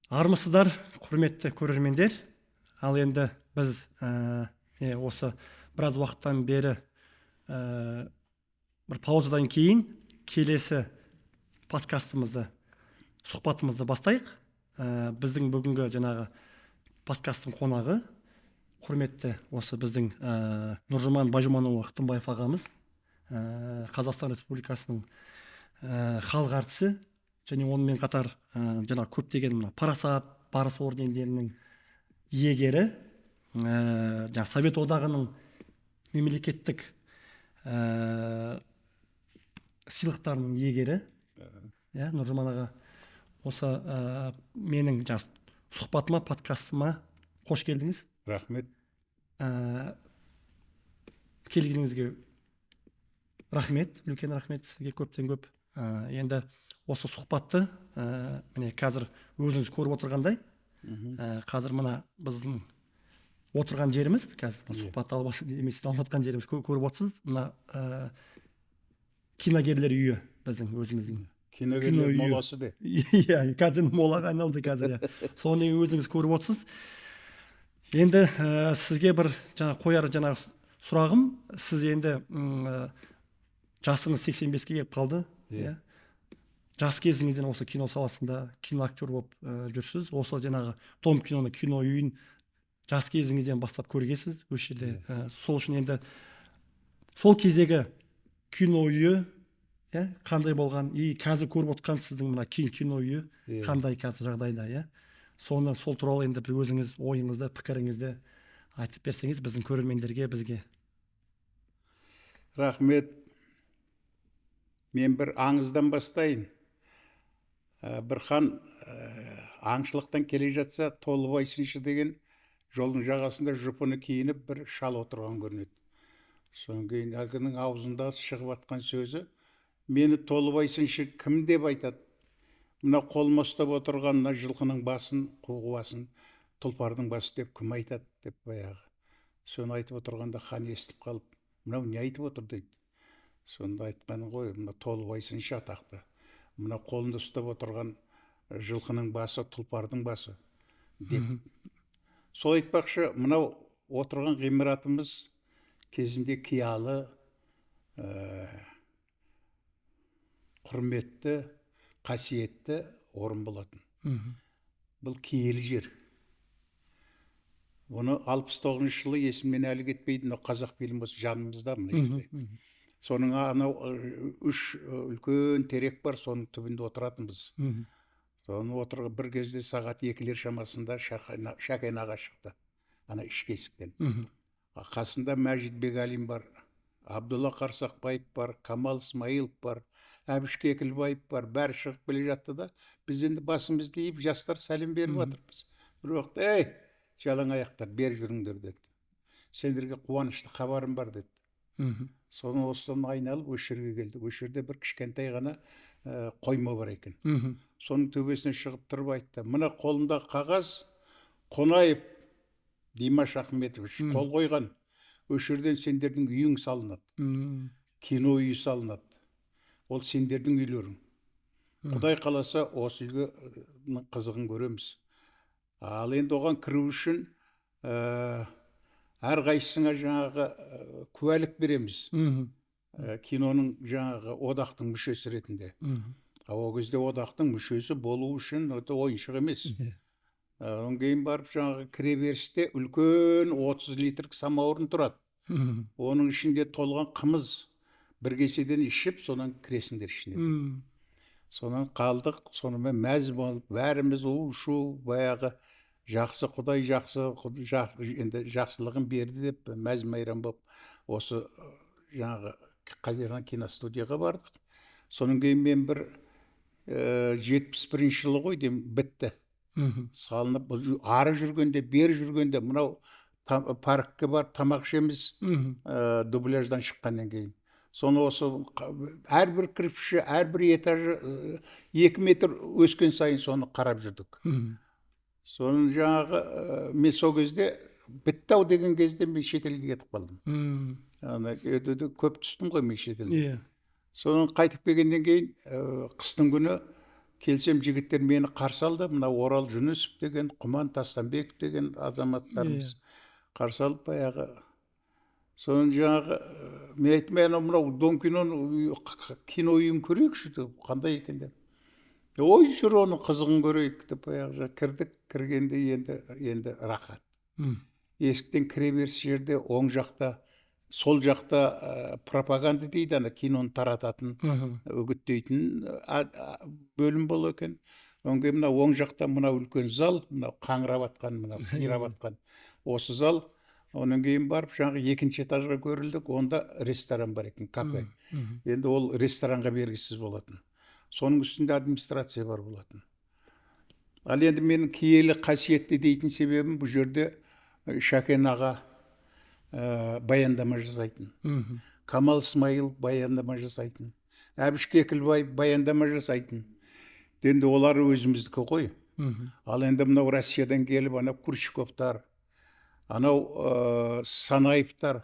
Армысыздар, құрметті көрермендер. Ал енді біз осы біраз уақыттан бері бір паузадан кейін келесі подкастымызды, сұхбатымызды бастайық. Біздің бүгінгі жаңағы подкасттың қонағы құрметті осы біздің Нұржұман Байжұманұлы Тынбаев ағамыз, Қазақстан Республикасының халық әртісі, және онымен қатар жаңа көптеген парасат, барыс ордендерінің иегері, жаңа Совет одағының мемлекеттік сыйлықтарының иегері, Нұржұман аға, осы менің сұхбатыма, подкастыма қош келдіңіз. Рахмет. Келгеніңізге рахмет, үлкен рахмет сізге, көптен көп. Енді осы сұхбатты міне қазір өзіңіз көріп отырғандай, қазір мына біздің отырған жеріміз, қазір сұхбат алып жатқан жеріміз көріп отырсыз, мына киногерлер үйі, біздің өзіміздің Киногерлер моласы де. Иә, қазір молаға айналды қазір. Соны өзіңіз көріп отырсыз. Енді сізге бір қояр сұрағым, сіз енді жасыңыз 85-ке келіп қалды. Жас кезіңізден осы кино саласында киноактер болып жүрсіз. Осы Том киноны, кино үйін жас кезіңізден бастап көргенсіз. Осы жерде сол үшін енді сол кездегі кино үйі қандай болған, қазір көріп отқан сіздің мына кино үйі қандай қазір жағдайда, сол туралы енді өзіңіз ойыңызды, пікіріңізді айтып берсеңіз біздің көрермендерге, бізге. Рахмет. Мен бір аңыздан бастайын. Бір хан аңшылықтан келе жатса, Толыбай сыншы деген жолдың жағасында жұпыны киініп бір шал отырған көрінеді. Содан кейін әлгінің аузында шығып атқан сөзі: мені Толыбай сыншы кім деп айтады? Мына қолыма ұстап отырған мына жылқының басын, қуғасын, тұлпардың басы деп кім айтады деп баяғы. Соны айтып отырғанда хан естіп қалып, мынау не айтып отыр дейді. Сонда айтқаны ғой, мына Толыбай сыншы атақты. Мына қолында ұстап отырған жылқының басы, тұлпардың басы деп. Сол айтпақшы, мынау отырған ғимаратымыз кезінде киялы, құрметті, қасиетті орын болатын. Бұл киелі жер. Оны 69 жылы есімнен әлі кетпейді, қазақ фильмі осы жанымызда мына жерде. Соның анау 3 үлкен терек бар, соның түбінде отыратынбыз. Соны отырған бір кезде сағат 2-лер шамасында Шәкен аға шықты, ана ішкі есіктен. Қасында Мәжит Бегалин бар, Абдулла Қарсақбаев бар, Камал Смайылов бар, Әбіш Кекілбаев бар, бәрі шығып келе жатты да, біз енді басымызды иіп, жастар сәлем беріп жатырмыз. Бір уақытта: ей, жалаң аяқтар, бер жүріңдер деді. Сендерге қуанышты хабарым бар деді. Соны осыдан айналып осы жерге келді. Осы жерде бір кішкентай ғана қойма бар екен. Соның төбесіне шығып тұрып айтты: мына қолымда қағаз Қонаев Димаш Ахметович қол қойған. Осы жерден сендердің үйің салынады. Кино үйі салынады. Ол сендердің үйлерің. Құдай қаласа осы үйге қызығын көреміз. Ал енді оған кіру үшін әрқайсысыңа жаңағы куәлік береміз. Киноның жаңағы одақтың мүшесі ретінде. Ол кезде одақтың мүшесі болу үшін ойыншық емес. Онан кейін барып жаңағы кіреберісте үлкен 30 литрлік самауыр тұрады. Оның ішінде толған қымыз, бір кеседен ішіп, сонан кіресіңдер ішіне. Сонан қалдық, сонымен мәз болып, бәріміз у-шу, баяғы жақсы, Құдай жақсы, енді жақсылығын берді деп мәз майрам болып, осы жаңағы қайырған киностудияға бардық. Сонан кейін мен бір 71 жылы ғой деймін, бітті. Салынып, ары жүргенде, бері жүргенде, мынау паркке барып тамақ ішеміз, дубляждан шыққаннан кейін. Соны осы әрбір кірпіші, әрбір этажы 2 метр өскен сайын соны қарап жүрдік. Соның жаңағы мен сол кезде бітті-ау деген кезде мен шетелге кетіп қалдым. Көп түстім ғой мен шетелге. Соның қайтып келгеннен кейін қыстың күні келсем жігіттер мені қарсы алды. Мына Орал Жүнісов деген, Құман Тастанбеков деген азаматтарымыз қарсы алып баяғы. Соның жаңағы мен айттым, мынау Дом киноны кино үйін көрейікші деп, қандай екен деп. Ой, жүр оның қызығын көрейік деп баяғы кірдік. Кіргенде енді рахат. Есіктен кіре беріс жерде оң жақта, сол жақта пропаганда дейді, ана киноны тарататын, үгіттейтін бөлім бол екен. Одан кейін мына оң жақта мына үлкен зал, мына қаңырап атқан, мына қирап атқан осы зал. Онан кейін барып, жаңағы екінші этажға көрілдік, онда ресторан бар екен, кафе. Енді ол ресторанға бергісіз болатын. Соның үстінде администрация бар болатын. Ал енді менің киелі қасиетті дейтін себебім, бұл жерде Шәкен аға баяндама жасайтын. Камал Смайыл баяндама жасайтын. Әбіш Кекілбаев баяндама жасайтын. Енді олар өзіміздікі ғой. Ал енді мынау Россиядан келіп, анау Курчиковтар, анау Санаевтар,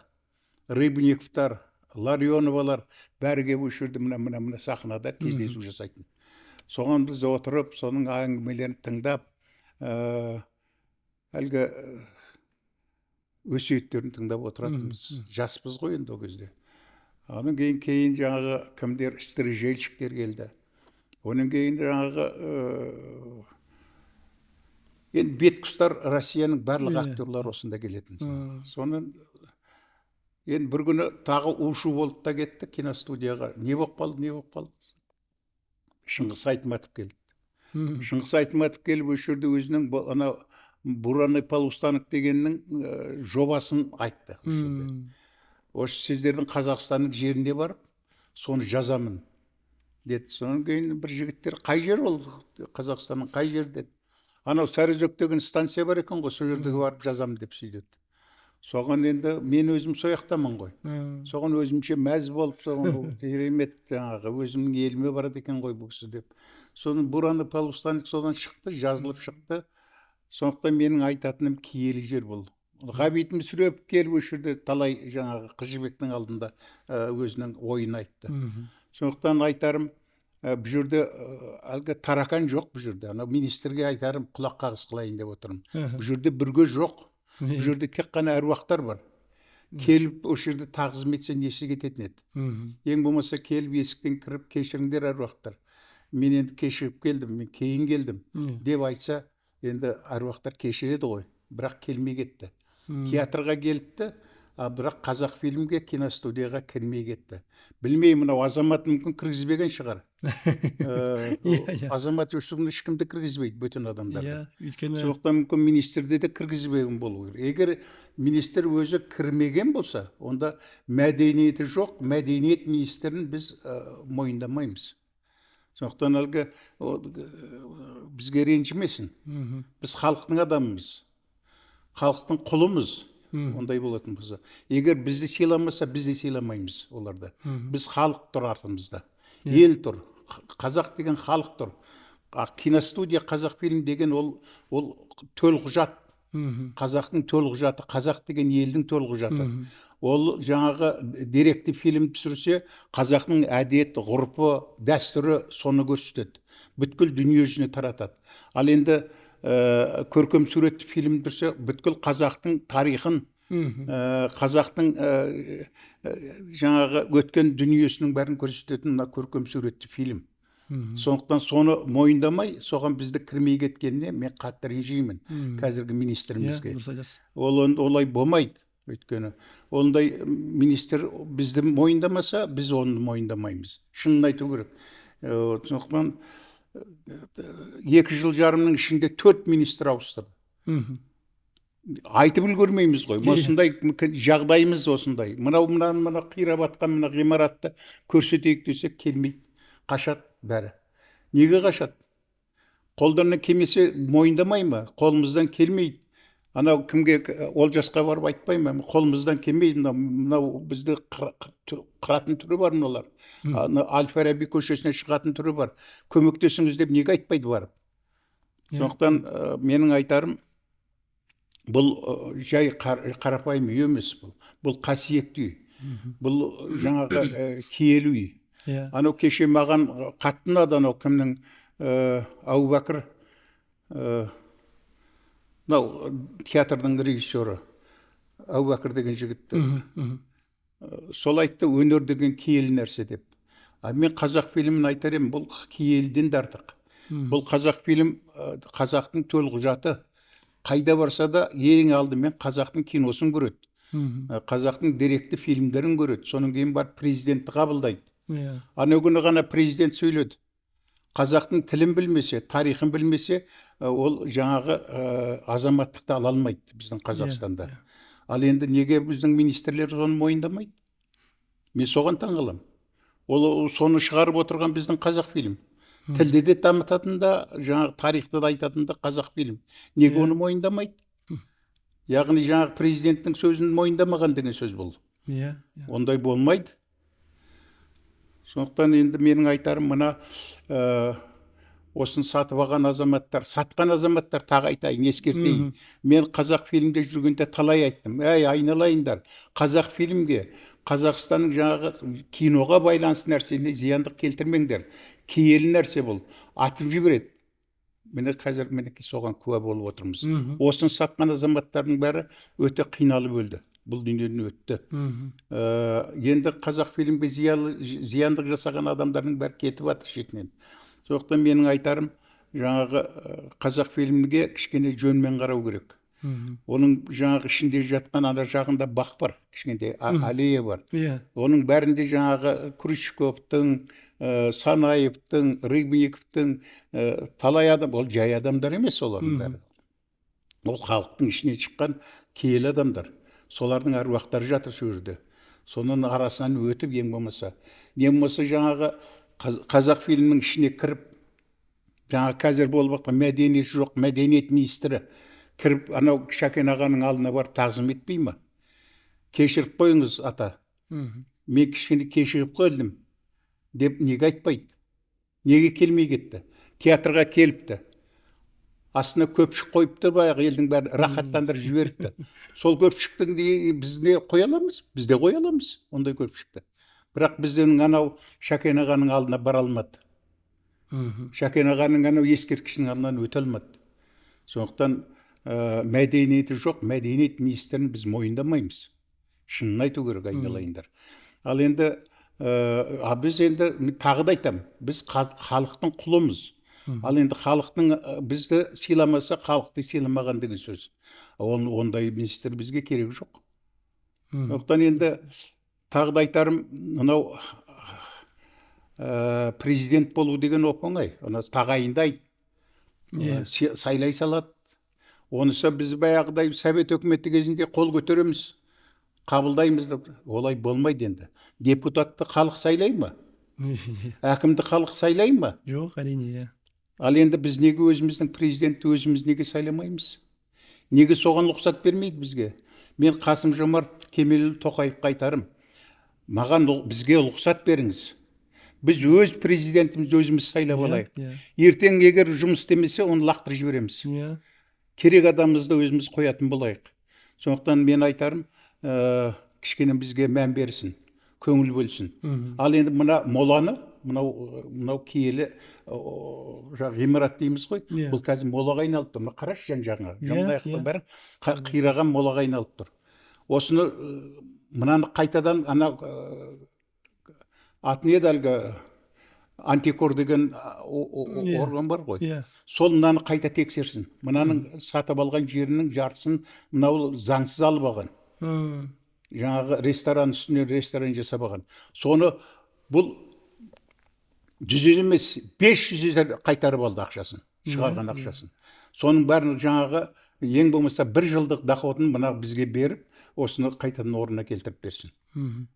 Рыбниковтар, Ларионовалар бәрі келіп өшірді мына сахнада кездесу жасайтын. Соған біз отырып, соның әңгімелерін тыңдап, әлгі өсиеттерін тыңдап отыратынбыз. Жаспыз ғой енді ол кезде. Оның кейін жаңағы кімдер, стрижельщиктер келді. Оның кейін жаңағы енді бетқұстар Россияның барлық актерлар осында келетін. Соның енді бір күні тағы у-шу болып та кетті киностудияға. Не болып қалды? Шыңғыс Айтматов келді. Шыңғыс Айтматов келіп осы жерде өзінің ана Бураны Полустанок дегеннің жобасын айтты. Осы сіздердің Қазақстанның жеріне барып, соны жазамын деді. Содан кейін бір жігіттер, қай жер ол? Қазақстанның қай жер деді. Анау Сарыөзек деген станция бар екен ғой, сол жерге барып жазамын деп сөйдеді. Соған енді мен өзім сояқтамын ғой. Соған өзімше мәз болып, соған керемет жаңағы өзімнің еліме барады екен ғой бұл кісі деп. Соның Бураны Полустанок содан шықты, жазылып шықты. Сондықтан менің айтатыным киелі жер бұл. Ғабит Мүсірепов келіп осы жерде талай жаңағы Қыз Жібектің алдында өзінің ойын айтты. Сондықтан айтарым, бұл жерде әлгі таракан жоқ бұл жерде. Ана министрге айтарым, құлақ қағыс қылайын деп отырмын. Бұл жерде бүрге жоқ. Бұл жерде тек қана әруақтар бар. Келіп осы жерде тағзым етсе несі кететін еді. Ең болмаса келіп есіктен кіріп, кешіріңдер әруақтар. Мен енді кешігіп келдім, мен кейін келдім деп айтса, енді әруақтар кешіреді ғой. Бірақ келмей кетті. Театрға келіпті, бірақ қазақ фильмге, киностудияға кірмей кетті. Білмеймін, мынау Азамат мүмкін кіргізбеген шығар. Азамат өшігін ешкімді кіргізбейді, бөтен адамдарды. Сондықтан мүмкін министрде де кіргізбеген болу керек. Егер министр өзі кірмеген болса, онда мәдениеті жоқ, мәдениет министрін біз мойындамаймыз. Сондықтан әлгі бізге ренжімесін. Біз халықтың адамымыз. Халықтың құлымыз. Ондай болатын болса. Егер бізді сыйламаса, біз де сыйламаймыз оларды. Біз халық тұр артымызда. Ел тұр. Қазақ деген халық тұр. Киностудия, қазақ фильм деген ол төлқұжат. Қазақтың төлқұжаты. Қазақ деген елдің төлқұжаты. Ол жаңағы деректі фильм түсірсе, қазақтың әдет, ғұрпы, дәстүрі соны көрсетеді. Бүткіл дүние жүзіне таратады. Ал енді көркем суретті фильм тұрса, бүткіл қазақтың тарихын, қазақтың жаңағы өткен дүниесінің бәрін көрсететін көркем суретті фильм. Сондықтан соны мойындамай, соған бізді кірмей кеткеніне мен қатты ренжимін қазіргі министрімізге. Олай болмайды. Өйткені ондай министр бізді мойындамаса, біз оны мойындамаймыз. Шынын айту керек. Сондықтан 2 жыл жарымның ішінде 4 министр ауыстырды. Айтып үлгермейміз ғой. Осындай жағдайымыз осындай. Мына қирап атқан мына ғимаратты көрсетейік десек келмейді. Қашады бәрі. Неге қашады? Қолдарына келмесе мойындамай ма? Қолымыздан келмейді. Анау кімге Олжасқа барып айтпай ма? Қолымыздан келмейді. Мынау бізді қыратын түрі бар мыналар. Әл-Фараби көшесіне шығатын түрі бар. Көмектесіңіз деп неге айтпайды барып? Сондықтан менің айтарым, бұл жай қарапайым үй емес бұл. Бұл қасиетті үй. Бұл жаңағы киелі үй. Анау кеше маған қатты ұнады, анау кімнің Әбубәкір мынау театрдың режиссері Әбубәкір деген жігітті сол айтты, өнер деген киелі нәрсе деп. Мен қазақ фильмін айтар едім, бұл киеліден де артық. Бұл қазақ фильм қазақтың төлқұжаты. Қайда барса да ең алдымен қазақтың киносын көреді. Қазақтың деректі фильмдерін көреді. Соның кейін барып президентті қабылдайды. Анау күні ғана президент сөйледі. Қазақтың тілін білмесе, тарихын білмесе, ол жаңағы азаматтықты ала алмайды біздің Қазақстанда. Ал енді неге біздің министрлер соны мойындамайды? Мен соған таңғаламын. Ол соны шығарып отырған біздің қазақ фильм. Тілді де дамытатын да, жаңағы тарихты да айтатын да қазақ фильм. Неге оны мойындамайды? Яғни жаңағы президенттің сөзін мойындамаған деген сөз бұл. Ондай болмайды. Сондықтан енді менің айтарым мына осын сатып алған азаматтар, сатқан азаматтар тағы айтайын, ескертейін. Мен қазақ фильмде жүргенде талай айттым. Айналайындар, қазақ фильмге, Қазақстанның жаңағы киноға байланысты нәрсені зияндық келтірмеңдер. Киелі нәрсе бұл. Атып жібереді. Міне қазір соған куә болып отырмыз. Осын сатқан азаматтардың бәрі өте қиналып өлді. Бұл дүниеден өтті. Енді қазақ фильмге зияндық жасаған адамдардың бәрі кетіп жатыр шетінен. Сондықтан менің айтарым, жаңағы қазақ фильмге кішкене жөнмен қарау керек. Оның жаңағы ішінде жатқан ана жағында бақ бар, кішкентай аллея бар. Оның бәрінде жаңағы Крючковтың, Санаевтың, Рыбниковтың талай адам, ол жай адамдар емес олардың бәрі. Ол халықтың ішіне шыққан киелі адамдар. Солардың әруақтары жатыр сол жерде. Соның арасынан өтіп, ең болмаса жаңағы қазақ фильмінің ішіне кіріп, жаңағы қазір болып жатқан мәдениет жоқ, мәдениет министрі кіріп, анау Шәкен ағаның алдына барып тағзым етпей ма? Кешіріп қойыңыз, ата. Мен кішкене кешігіп қойдым деп неге айтпайды? Неге келмей кетті? Театрға келіпті. Астына көпшік қойыпты, баяғы елдің бәрі рахаттандырып жіберіпті. Сол көпшіктің біз не қоя аламыз? Біз де қоя аламыз ондай көпшікті. Бірақ біздің анау Шәкен ағаның алдына бара алмады. Шәкен ағаның анау ескерткішінің алдынан өте алмады. Сондықтан мәдениеті жоқ, мәдениет министрін біз мойындамаймыз. Шынын айту керек, айналайындар. Ал енді біз енді тағы да айтамын, біз халықтың құлымыз. Ал енді халықтың бізді сыйламаса, халықты сыйламаған деген сөз. Ондай министр бізге керек жоқ. Сондықтан енді тағы да айтарым, мынау президент болу деген оп-оңай. Оны тағайындайды, сайлай салады. Онысы біз баяғыдай совет өкіметі кезінде қол көтереміз, қабылдаймыз деп. Олай болмайды енді. Депутатты халық сайлай ма? Әкімді халық сайлай ма? Жоқ, әрине. Ал енді біз неге өзіміздің президентті өзіміз неге сайламаймыз? Неге соған рұқсат бермейді бізге? Мен Қасым-Жомарт Кемелұлы Тоқаевқа айтарым, маған бізге рұқсат беріңіз. Біз өз президентімізді өзіміз сайлап алайық. Ертең егер жұмыс істемесе, оны лақтырып жібереміз. Керек адамымызды өзіміз қоятын болайық. Сондықтан мен айтарым, кішкене бізге мән берсін, көңіл бөлсін. Ал енді мына моланы, мынау киелі ғимарат дейміз ғой, бұл қазір молаға айналып тұр. Қарашы жан-жағына, жан-аяқтың бәрі қираған молаға айналып тұр. Осыны мынаны қайтадан аты не әлгі антикор деген орган бар ғой. Сол мынаны қайта тексерсін. Мынаның сатып алған жерінің жартысын мынау заңсыз алып алған. Жаңағы ресторан үстіне ресторан жасап алған. Соны бұл 100 емес 500 қайтарып алды ақшасын, шығарған ақшасын. Соның бәрін жаңағы ең болмаса 1 жылдық доходын мына бізге беріп, осыны қайтадан орнына келтіріп берсін.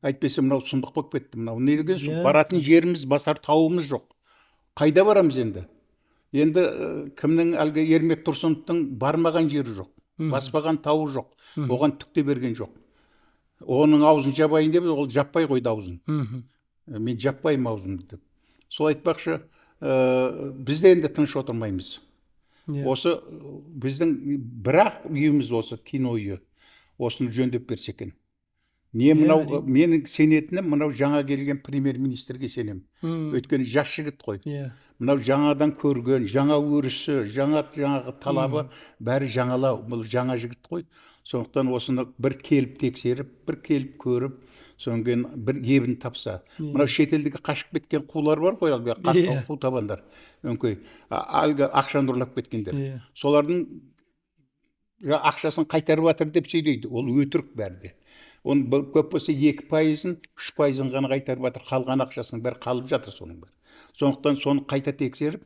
Әйтпесе мынау сұмдық болып кетті. Мынау не деген соң? Баратын жеріміз, басар тауымыз жоқ. Қайда барамыз енді? Енді кімнің әлгі Ермек Тұрсыновтың бармаған жері жоқ, баспаған тауы жоқ, оған түк те берген жоқ. Оның аузын жабайын деп, ол жаппай қойды аузын. Мен жаппаймын аузымды деп. Сол айтпақшы, біз де енді тыныш отырмаймыз. Осы біздің бірақ үйіміз осы кино үйі. Осыны жөндеп берсе екен. Не мынау әрине. менің сенетінім мынау жаңа келген премьер-министрге сенемін. Өйткені жас жігіт қой. Иә. Мынау жаңадан көрген, жаңа өрісі, жаңағы талабы бәрі жаңалау. Бұл жаңа жігіт қой. Сондықтан осыны бір келіп тексеріп, бір келіп көріп, содан кейін бір ебін тапса. Мынау шетелдегі қашып кеткен қулар бар ғой, әлгі қу табандар. Өңкей, әлгі ақшаны ұрлап кеткендер. Солардың ақшасын қайтарып жатыр деп сөйлейді. Ол өтірік бәрі. Оның көп болса 2%-ын, 3%-ын ғана қайтарып жатыр. Қалған ақшасының бәрі қалып жатыр соның бәрі. Сондықтан соны қайта тексеріп,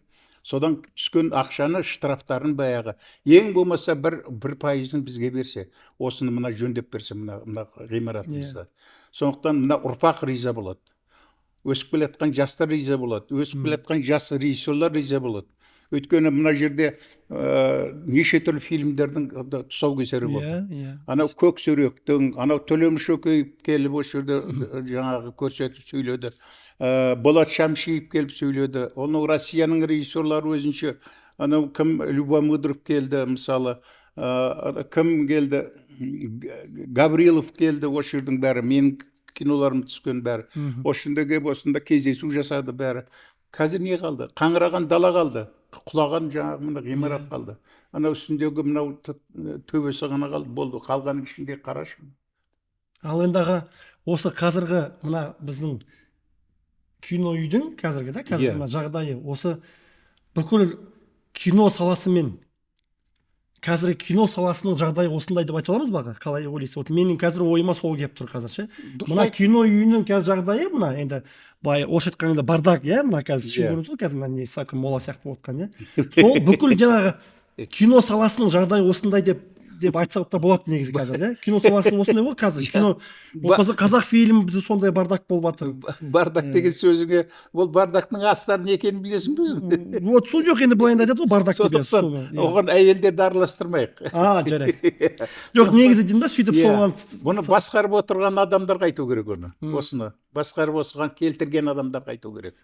содан түскен ақшаны штрафтарын баяғы ең болмаса 1%-ын бізге берсе, осыны мына жөндеп берсе, мына ғимаратымызды. Сондықтан мына ұрпақ риза болады. Өсіп келе жатқан жастар риза болады. Өсіп келе жатқан жас режиссерлар риза болады. Өйткені мына жерде неше түрлі фильмдердің тұсаукесері болды. Анау Көксөректің, анау Төлеміш Өкеев келіп осы жерде жаңағы көрсетіп сөйледі. Болат Шамшиев келіп сөйледі. Оның Россияның режиссерлары өзінше, анау кім Люба Мудров келді, мысалы, кім келді, Гаврилов келді, осы жердің бәрі, менің киноларым түскен бәрі. Осында кездесу жасады бәрі. Қазір не қалды? Қаңыраған дала қалды. Құлаған жаңағы мына ғимарат қалды. Анау үстіндегі мынау төбесі ғана қалды. Болды. Қалғанның ішінде қарашы. Ал енді осы қазіргі мына біздің кино үйдің қазіргі мына жағдайы, осы бүкіл кино саласымен қазіргі кино саласының жағдайы осындай деп айта аламыз ба? Қалай ойлайсыз? Вот менің қазір ойыма сол келіп тұр қазір ше. Мына кино үйінің қазір жағдайы мына енді бай орысша айтқанда бардак, иә, мына қазір ше көрдіңіз ғой, қазір мына не сақын мола сияқты болып жатқан, иә. Сол бүкіл жаңағы кино саласының жағдайы осындай деп айтсақ та болады негізі қазір, иә. Кино саласы осындай ғой қазір. Кино қазақ фильмі сондай бардак болып жатыр. Бардак деген сөзіңе, ол бардактың астары не екенін білесің бе? Вот сол жоқ, енді былайында айтады ғой бардак деп. Оған әйелдерді араластырмайық. Жарайды. Жоқ, негізі деймін да, сөйтіп соған бұны басқарып отырған адамдарға айту керек оны. Осыны басқарып отырған, келтірген адамдарға айту керек.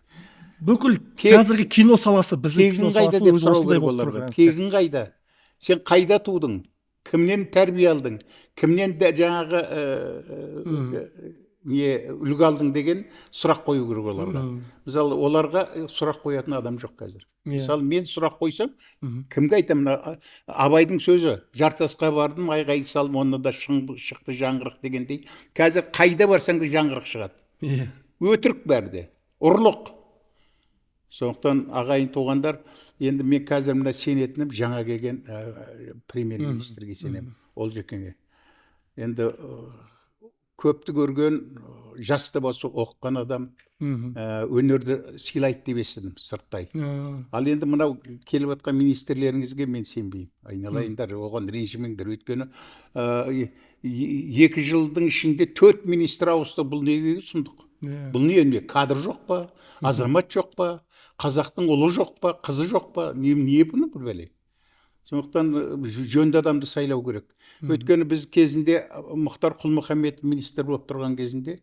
Бүкіл қазіргі кино саласы, біздің кино саласы осындай болып тұр. Кегін қайда? Сен қайда тудың? Кімнен тәрбие алдың? Кімнен жаңағы үлгі алдың деген сұрақ қою керек оларға. Мысалы, оларға сұрақ қоятын адам жоқ қазір. Мысалы, мен сұрақ қойсам, кімге айтамын? Абайдың сөзі, жартасқа бардым, айғай салым, онда да шықты жаңғырық дегендей. Қазір қайда барсаң да жаңғырық шығады. Өтірік бәрде, ұрлық. Сондықтан ағайын туғандар, енді мен қазір мына сенетінім жаңа келген премьер-министрге сенемін, Олжекеңе. Енді көпті көрген, жасты басы оқыған адам, өнерді сыйлайды деп естідім, сырттай. Ал енді мынау келіп жатқан министрлеріңізге мен сенбеймін. Айналайындар, оған ренжімеңдер. Өйткені 2 жылдың ішінде 4 министр ауысты. Бұл неге сұмдық? Бұл не? Кадр жоқ па? Азамат жоқ па? Қазақтың ұлы жоқ па? Қызы жоқ па? Не бұны бұл бәле? Сондықтан жөнді адамды сайлау керек. Өйткені біз кезінде Мұхтар Құл-Мұхаммед министр болып тұрған кезінде,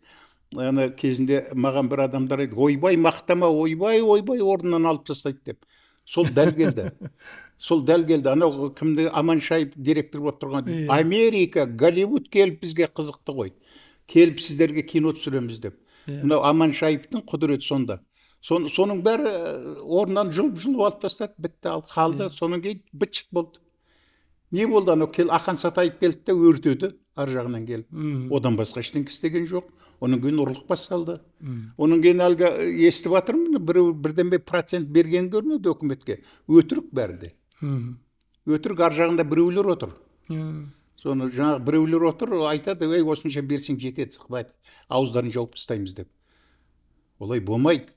маған бір адамдар айтты, ойбай мақтама, ойбай орнынан алып тастайды деп. Сол дәл келді. Анау кімді Аманшаев директор болып тұрған, Америка, Голливуд келіп бізге қызықты ғой. Келіп сіздерге кино түсіреміз деп. Мынау Аманшаевтың құдіреті сонда. Соның бәрі орнынан жұлып алып тастады, бітті, қалды. Соның кейін бітшіт болды. Не болды? Анау Ақан Сатаев келді де өртеді, ар жағынан келіп. Одан басқа ештеңе істеген жоқ. Оның кейін ұрлық басталды. Оның кейін әлгі естіп жатырмын, бірден процент берген көрінеді өкіметке. Өтірік бәрі. Өтірік, ар жағында біреулер отыр. Соны жаңағы біреулер отыр, айтады, осынша берсең жетеді, ауыздарын жауып тастаймыз деп. Олай болмайды.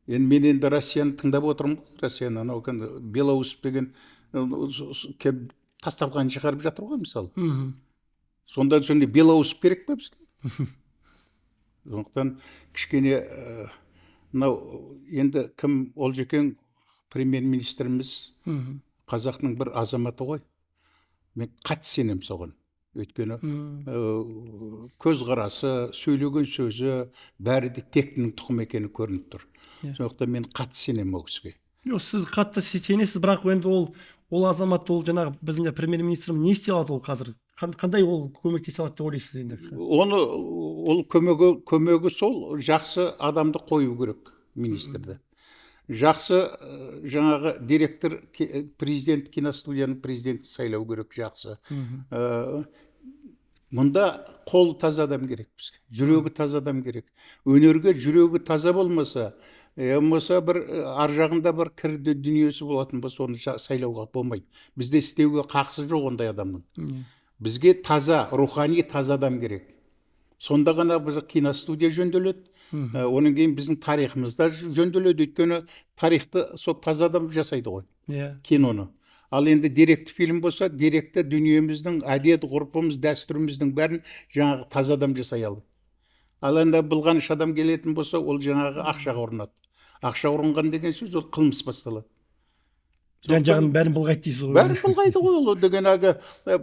Мен енді Россияны тыңдап отырмын. Россияны анау Белоусов деген тасталған шығарып жатыр ғой, мысалы. Сонда сонда Белоусов керек пе бізге? Сондықтан кішкене мынау енді кім? Олжекең премьер-министріміз қазақтың бір азаматы ғой. Мен қатты сенемін соған. Өйткені көзқарасы, сөйлеген сөзі бәрі де тектінің тұқым екені көрініп тұр. Сондықтан мен қатты сенемін ол кісіге. Сіз қатты сенесіз, бірақ енді ол азамат, ол жаңағы біздің премьер-министріміз не істей алады ол қазір? Қандай ол көмектесе алады деп ойлайсыз енді? Оны ол көмегі сол жақсы адамды қою керек министрді. Жақсы жаңағы директор президент киностудияның президенті сайлау керек жақсы. Мұнда қолы таза адам керек бізге, жүрегі таза адам керек. Өнерге жүрегі таза болмаса, болмаса бір ар жағында бір кірді дүниесі болатын болса, оны сайлауға болмайды. Бізде істеуге қақысы жоқ ондай адамның. Бізге таза, рухани таза адам керек. Сонда ғана біз киностудия жөнделеді. Оның кейін біздің тарихымыз да жөнделеді. Өйткені тарихты сол таза адам жасайды ғой, киноны. Ал енді деректі фильм болса, деректі дүниеміздің әдет, ғұрпымыз, дәстүріміздің бәрін жаңағы таза адам жасай алды. Ал енді былғаныш адам келетін болса, ол жаңағы ақшаға ұрынады. Ақша ұрынған деген сөз ол қылмыс басталады. Жан-жағын бәрін былғайды дейсіз ғой. Бәрін былғайды ғой ол. Деген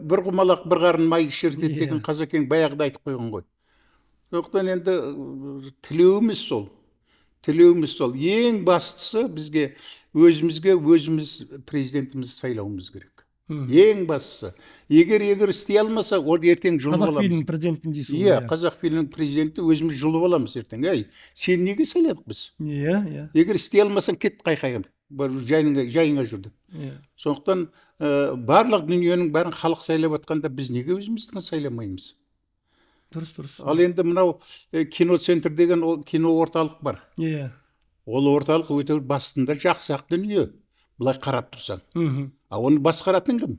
бір құмалақ бір қарын май шертеді деген Қазекең баяғыда айтып қойған ғой. Сондықтан енді тілеуіміз сол. Тілеуіміз сол. Ең бастысы бізге өзіміз президентімізді сайлауымыз керек. Ең бастысы. Егер істей алмаса, ол ертең жұлып аламыз. Қазақфильм президентін дейсіз ғой. Иә, Қазақфильм президенті өзіміз жұлып аламыз ертең. Сен неге сайладық біз? Иә. Егер істей алмасаң, кет қайқайын. Жайыңа жүрді. Сондықтан барлық дүниенің бәрін халық сайлап атқанда біз неге өзіміздікін сайламаймыз? Дұрыс. Ал енді мынау киноцентр деген кино орталық бар. Иә. Ол орталық өте басында жақсы-ақ дүние. Бұлай қарап тұрсаң. А оны басқаратын кім?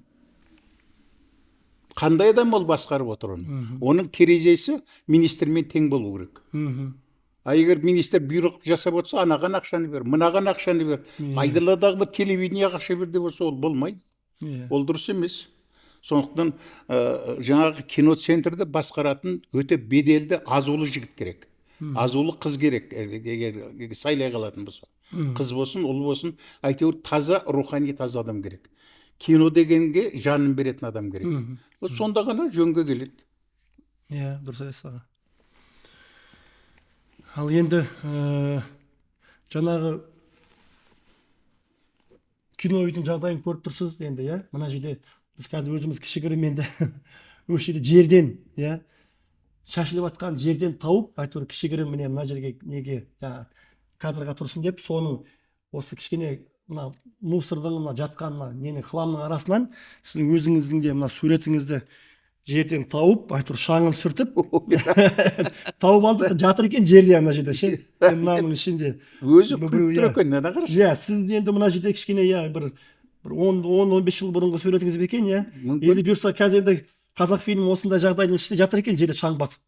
Қандай адам ол басқарып отыр оны? Оның терезесі министрмен тең болу керек. А егер министр бұйрық жасап отырса, анаған ақшаны бер, мынаған ақшаны бер, айдаладағы бір телевидениеге ақша бер деп болса, ол болмайды. Ол дұрыс емес. Сондықтан жаңағы киноцентрді басқаратын өте беделді азулы жігіт керек. Азулы қыз керек, сайлай қалатын болса. Қыз болсын, ұл болсын, әйтеуір таза, рухани таза адам керек. Кино дегенге жанын беретін адам керек. Сонда ғана жөнге келеді. Иә, дұрыс айтасыз аға. Ал енді жаңағы кино үйдің жағдайын көріп тұрсыз енді, иә? Мына жерде біз қазір өзіміз кішігірім енді осы жерде жерден, иә, шашылып жатқан жерден тауып, әйтеуір кішігірім міне мына жерге неге кадрға тұрсын деп, соның осы кішкене мына мусордың мына жатқан нені хламның арасынан сіздің өзіңіздің де мына суретіңізді жерден тауып, әйтеуір шаңын сүртіп тауып алдық, жатыр екен жерде ана жерде ше. Мынаның ішінде өзі күліп тұр екен, мына қарашы. Иә, сіз енді мына жерде кішкене бір 10-15 жыл бұрынғы суретіңіз екен, иә. Енді бұйырса қазір енді Қазақфильм осындай жағдайдың ішінде жатыр екен, жерде шаң басып.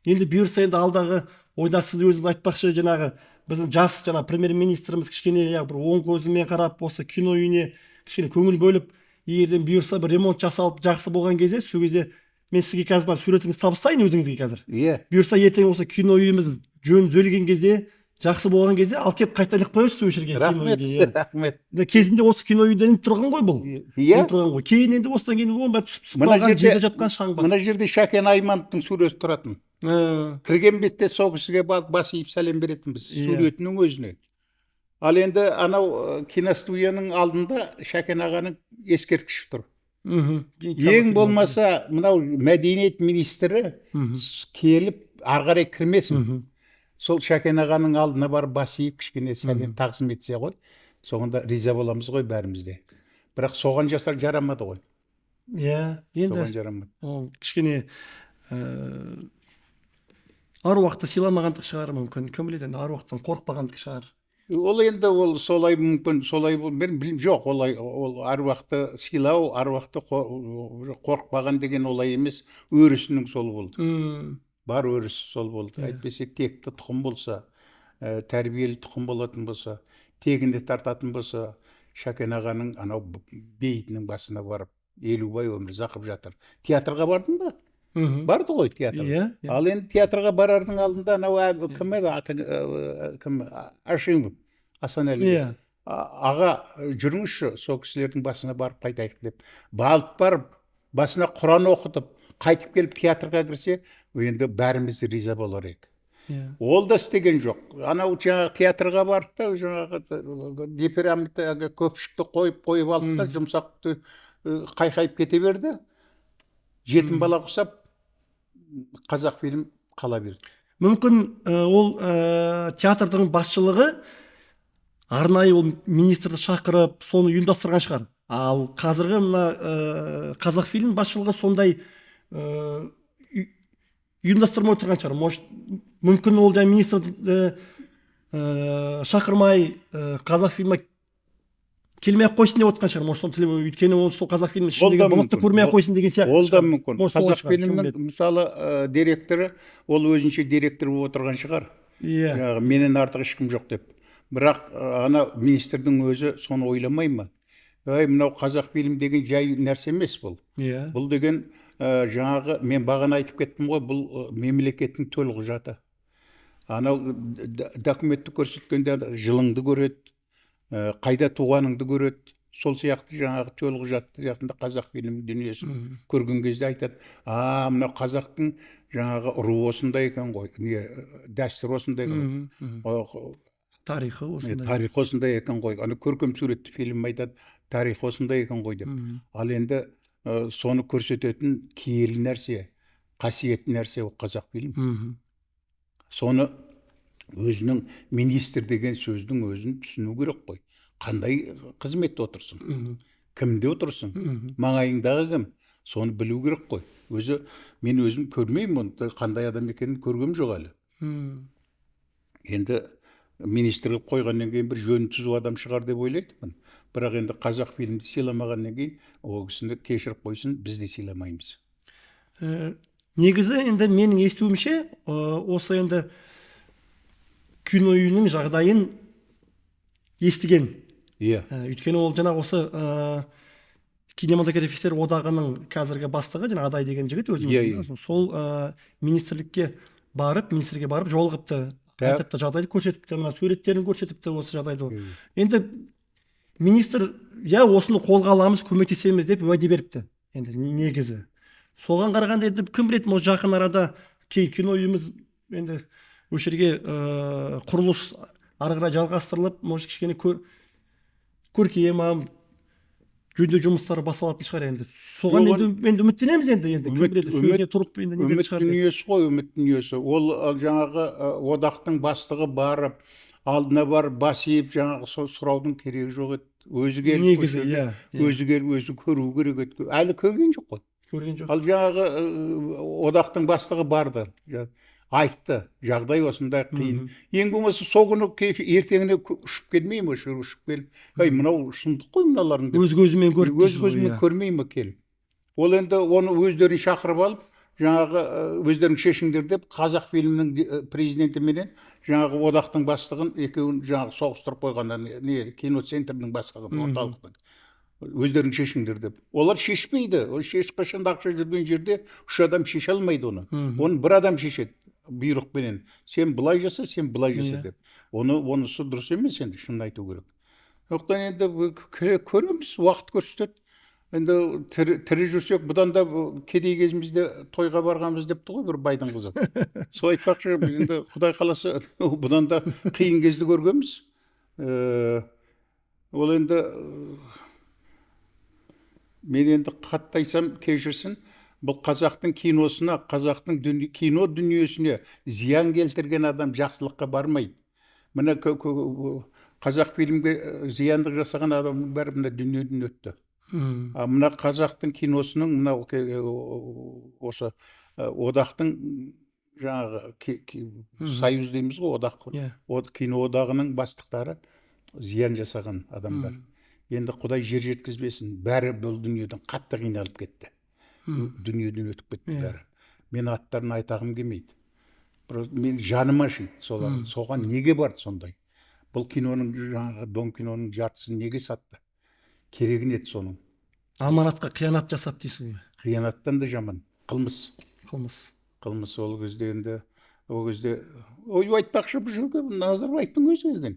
Енді бұйырса енді алдағы ойда сіз өзіңіз айтпақшы, жаңағы біздің жас премьер-министріміз кішкене бір оң көзімен қарап, осы кино үйіне кішкене көңіл бөліп, егерден бұйырса бір ремонт жасалып жақсы болған кезде, сол кезде мен сізге қазір суретіңізді табыстайын өзіңізге қазір. Иә. Бұйырса ертең осы кино үйіміз жөн түзелген кезде, жақсы болған кезде алып келіп қайта іліп қоясыз сол жерге. Рахмет. Кезінде осы кино үйден тұрған ғой бұл. Иә. Кейін енді осыдан кейін оның бәрі түсіп қалған жерде жатқан шаң бас. Мына жерде Шәкен Аймановтың суреті тұратын. Кірген бетте сол кісіге бас иіп сәлем беретінбіз, суретінің өзіне. Ал енді анау киностудияның алдында Шәкен ағаның ескерткіші тұр. Ең болмаса мынау мәдениет министрі келіп ары қарай кірмесін. Сол Шәкен ағаның алдына барып бас иіп кішкене сәлем тағзым етсе ғой, соғында риза боламыз ғой бәрімізде. Бірақ соған жарамады ғой. Иә, енді соған жарамады. Ол кішкене аруақты сыйламағандық шығар мүмкін. Кім біледі, аруақтан қорықпағандық шығар. Ол енді солай мүмкін, мен білім жоқ, ол аруақты сыйлау, аруақты қорықпаған деген олай емес, өрісінің сол болды. Бар өрісі сол болды. Әйтпесе текті тұқым болса, тәрбиелі тұқым болатын болса, тегінде тартатын болса, Шәкен ағаның анау бейітінің басына барып, Елубай Өмірзақов жатыр. Театрға бардың ба? Барды ғой театрға. Ал енді театрға барардың алдында анау кім еді? Ашимов, Асанәлі. Аға, жүріңізші, сол кісілердің басына барып қайтайық деп. Барып, басына Құран оқытып, қайтып келіп театрға кірсе, енді бәріміз риза болар едік. Ол да істеген жоқ. Анау жаңағы театрға барды да, жаңағы дифирамбты көпшікті қойып алды да, жұмсақты қайқайып кете берді. жетім бала құсап қазақ фильм қала берді. мүмкін ол театрдың басшылығы арнайы ол министрді шақырып соны ұйымдастырған шығар. Ал қазіргі мына Қазақфильм басшылығы сондай ұйымдастырмай отырған шығар. Может, мүмкін ол жаңа министрді шақырмай Қазақфильмге келмей ақ қойсын деп отырған шығар. Может, өйткені ол сол Қазақфильм ішіндегі былықты көрмей ақ қойсын деген сияқты. Ол да мүмкін. Қазақфильмнің мысалы директоры, ол өзінше директор болып отырған шығар. Иә. Менен артық ешкім жоқ деп. Бірақ ана министрдің өзі соны ойламай ма? Мынау Қазақфильм деген жай нәрсе емес бұл. Иә. Бұл деген жаңағы мен бағана айтып кеттім ғой, бұл мемлекеттің төл құжаты. Анау документті көрсеткенде жылыңды көреді, қайда туғаныңды көреді. Сол сияқты жаңағы төл құжаты сияқтында Қазақфильм дүниесін көрген кезде айтады, мынау қазақтың жаңағы руы осындай екен ғой, дәстүр осындай екен ғой. Тарихы осындай. Тарихы осындай екен ғой. Ана көркем суретті фильм айтады, тарихы осындай екен ғой деп. Ал енді соны көрсететін киелі нәрсе, қасиетті нәрсе ол Қазақфильм. Соны өзінің министр деген сөздің өзін түсіну керек қой. Қандай қызметте отырсың? Кімде отырсың? Маңайыңдағы кім? Соны білу керек қой. Мен өзім көрмеймін, қандай адам екенін көргем жоқ әлі. Енді министр қойғаннан кейін бір жөні түзу адам шығар деп ойлайтынмын. Бірақ енді Қазақфильмді сыйламағаннан кейін ол кісіні кешіріп қойсын, біз де сыйламаймыз. Негізі енді менің естуімше, осы енді кино үйінің жағдайын естіген. Иә. Өйткені ол жаңағы осы кинематографистер одағының қазіргі бастығы, жаңағы Адай деген жігіт өзіміз. Сол министрге барып жолығыпты. Айтыпты, жағдайды көрсетіпті, мына суреттерін көрсетіпті осы жағдайды. Енді министр, осыны қолға аламыз, көмектесеміз деп уәде беріпті. Енді негізі. Соған қарағанда енді кім біледі, ол жақын арада кино үйіміз енді осы жерге құрылыс ары қарай жалғастырылып, может кішкене көркейем, жөндеу жұмыстары басталатын шығар енді. Соған енді үміттенеміз енді. Үміт дүниесі ғой, үміт дүниесі. Ол жаңағы одақтың бастығы барып, алдына барып бас иіп, жаңағы сұраудың керегі жоқ еді. Өзі келіп, өзі көру керек еді. Әлі көрген жоқ қой. Ал жаңағы одақтың бастығы барды, айтты, жағдай осындай қиын. Ең болмаса сол күні ертеңіне ұшып келмей ме, ұшып келіп, мынау шындық қой мыналардың деп. Өз көзімен көрмей ме келіп. Ол енді оны өздерін шақырып алып, жаңағы өздерің шешіңдер деп, Қазақфильмнің президенті менен жаңағы одақтың бастығын екеуін жаңағы соғыстырып қойғаннан, киноцентрдің бастығын, орталықтың. Өздерің шешіңдер деп. Олар шешпейді. Ол ешқашан ақша жүрген жерде үш адам шеше алмайды оны. Оны бір адам шешеді бұйрықпенен. Сен былай жаса, сен былай жаса деп. Онысы дұрыс емес енді, шынын айту керек. Сондықтан енді көреміз, уақыт көрсетеді. Енді тірі жүрсек, бұдан да кедей кезімізде тойға барғанбыз депті ғой бір байдың қызы. Сол айтпақшы, енді Құдай қаласа бұдан да қиын кезді көргенбіз. Ол енді мен енді қатты айтсам кешірсін, бұл қазақтың киносына, қазақтың кино дүниесіне зиян келтірген адам жақсылыққа бармайды. Мына Қазақфильмге зияндық жасаған адамның бәрі мына дүниеден өтті. Мына қазақтың киносының, мына осы одақтың жаңағы союз дейміз ғой, одақ, кино одағының бастықтары зиян жасаған адамдар. Енді Құдай жер жеткізбесін, бәрі бұл дүниеден қатты қиналып кетті. Дүниеден өтіп кетті бәрі. Мен аттарын айтағым келмейді. Мен жаным ашиды. Соған неге барды сондай? Бұл киноның жаңағы Дом киноның жартысын неге сатты? Керегі неді соның? Аманатқа қиянат жасап дейсің бе? Қиянаттан да жаман. Қылмыс. Ол кезде енді, айтпақшы бұл жерге Назарбаевтың өзі келген.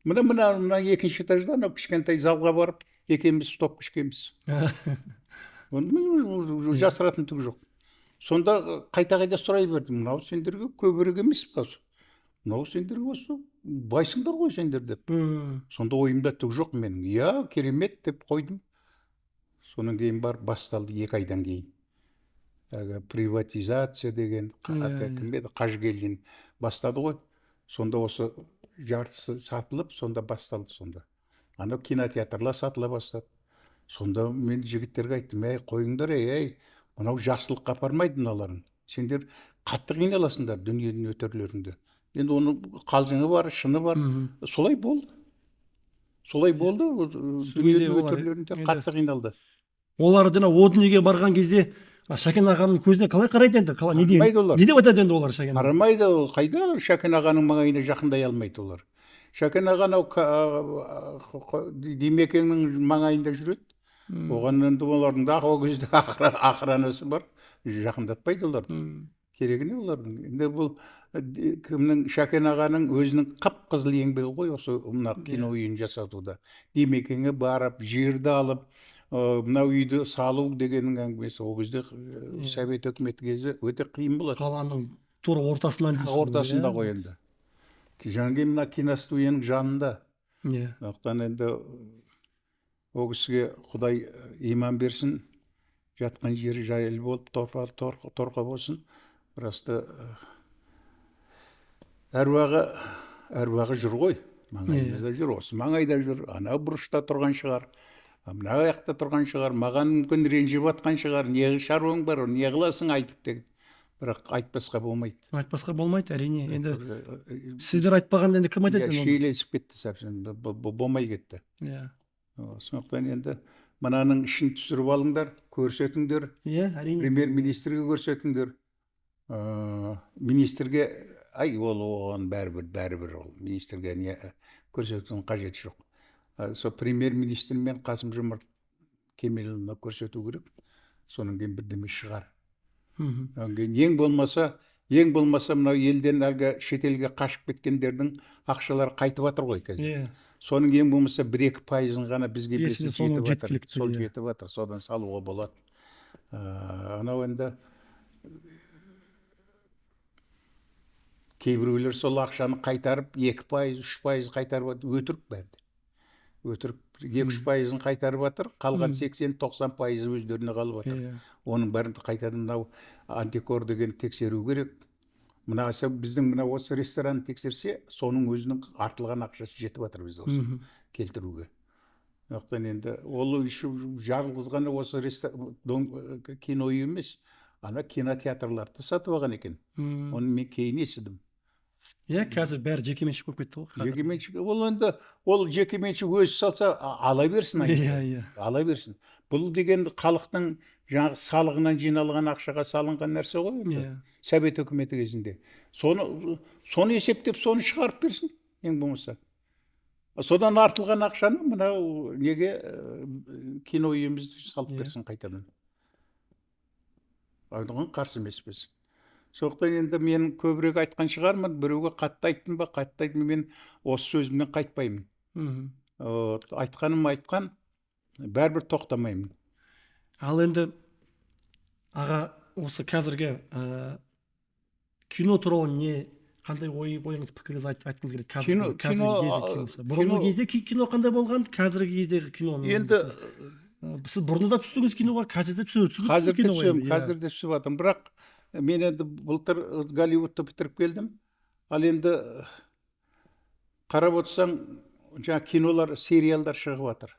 Мына екінші этажда кішкентай залға барып, екеуміз стопка ішкенбіз. Жасыратын түгі жоқ. Сонда қайта сұрай бердім, мынау сендерге көбірек емес пе? Мынау сендерге осы байсыңдар ғой сендер деп. Сонда ойымда түгі жоқ менің. Керемет деп қойдым. Сонан кейін бар басталды 2 айдан кейін. Приватизация деген кім еді, Қажыгелдин бастады ғой. Сонда осы жартысы сатылып, сонда басталды сонда. Анау кинотеатрлар сатыла бастады. Сонда мен жігіттерге айттым, қойыңдар, мынау жақсылыққа апармайды мыналарың. Сендер қатты қиналасыңдар дүниенің өтерлерінде. Енді оның қалжыңы бар, шыны бар. Солай болды. Солай болды. Дүниенің өтерлерінде қатты қиналды. Олар жана о дүниеге барған кезде Шәкен ағаның көзіне қалай қарайды енді? Не деп айтады енді олар Шәкен ағаға? Қарамайды, қайда Шәкен ағаның маңайына жақындай алмайды олар. Шәкен аға Димекеңнің маңайында жүреді. Оған енді олардың да о кезде охранасы бар. Жақындатпайды оларды. Керегі не олардың? Енді бұл кімнің, Шәкен ағаның өзінің қып-қызыл еңбегі ғой осы мына кино үйін жасатуда. Димекеңе барып, жерді алып, мынау үйді салу дегеннің әңгімесі ол кезде Совет өкіметі кезі өте қиын болады. Қаланың тура ортасынан дейсіз. Ортасында ғой енді. Жаңа кейін мына киностудияның жанында. Сондықтан енді ол кісіге Құдай иман берсін, жатқан жері жайлы болып, торқа болсын. Просто әруағы жүр ғой, маңайымызда жүр, осы маңайда жүр, ана бұрышта тұрған шығар, мына аяқта тұрған шығар, маған мүмкін ренжіп жатқан шығар, не шаруаң бар, не қыласың айтып деген. Бірақ айтпасқа болмайды. Айтпасқа болмайды, әрине. Енді сіздер айтпағанда енді кім айтады? Шиеленісіп кетті, совсем болмай кетті. Сондықтан енді мынаның ішін түсіріп алыңдар, көрсетіңдер. Премьер-министрге көрсетіңдер. Министрге, ол оған бәрібір ол. Министрге не көрсетудің қажеті жоқ. Сол премьер-министр мен Қасым-Жомарт Кемелұлына көрсету керек. Соның кейін бірдеме шығар. Ең болмаса мынау елден әлгі шетелге қашып кеткендердің ақшалары қайтып жатыр ғой қазір. Соның ең болмаса 1-2% ғана бізге берсе жетіп жатыр. Сол жетіп жатыр, содан салуға болады. Анау енді кейбіреулер сол ақшаны қайтарып 2%, 3% қайтарып өтірік бәрді. Өтірік 2-3%-ын қайтарып жатыр, қалған 80-90% өздеріне қалып жатыр. Оның бәрін қайтадан мынау антикор деген тексеру керек. Біздің мына осы ресторан тексерсе, соның өзінің артылған ақшасы жетіп жатыр бізде осы келтіруге. Сондықтан енді ол жалғыз ғана осы кино үйі емес, ана кинотеатрларды сатып алған екен. Оны мен кейін естідім. Қазір бәрі жекеменшік болып кетті ғой. Жекеменшік, ол енді ол жекеменшік өзі салса ала берсін. Ала берсін. Бұл деген халықтың жаңағы салығынан жиналған ақшаға салынған нәрсе ғой. Совет өкіметі кезінде. Соны есептеп, соны шығарып берсін, ең болмаса. Содан артылған ақшаны мынау неге кино үйімізді салып берсін қайтадан. Оған қарсы емеспіз. Сондықтан енді мен көбірек айтқан шығармын, біреуге қатты айттым ба, қатты айтпаймын, мен осы сөзімнен қайтпаймын. Айтқаным айтқан, бәрібір тоқтамаймын. Ал енді аға осы қазіргі кино туралы қандай ойыңыз, пікіріңіз айтқыңыз келеді? Бұрынғы кезде кино қандай болған, қазіргі кездегі кино? Енді сіз бұрында түсірдіңіз киноға, қазір де түсіп жатырмын, бірақ мен енді былтыр Голливудты бітіріп келдім. Ал енді қарап отырсаң, жаңа кинолар, сериалдар шығып жатыр.